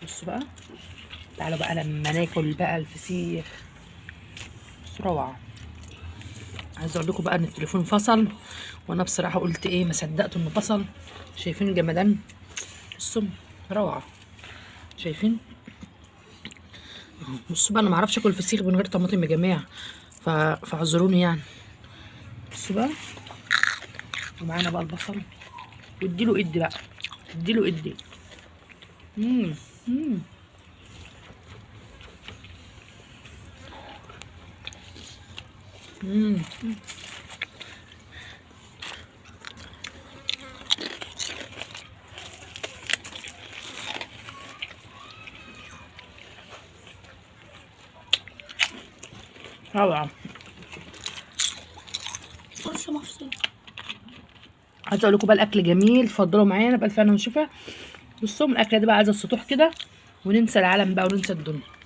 بصوا بقى، تعالوا بقى لما ناكل بقى الفسيخ. بصوا روعه. عايزه اقول لكم بقى ان التليفون فصل، وانا بصراحه قلت ايه، ما صدقت انه فصل. شايفين الجمدان؟ بصوا روعه. شايفين؟ بصوا بقى، انا ما اعرفش اكل فسيخ من غير طماطم يا جماعه، فاعذروني يعني. بصوا بقى، ومعانا بقى البصل، واديله ادي بقى، اديله ادي. امم امم امم روعه. بص مفصول. عايزه اقول لكم بقى الاكل جميل، اتفضلوا معانا بالف هنا وشفا. بصوا الاكله دي بقى عايزه السطوح كده، وننسى العالم بقى وننسى الدنيا.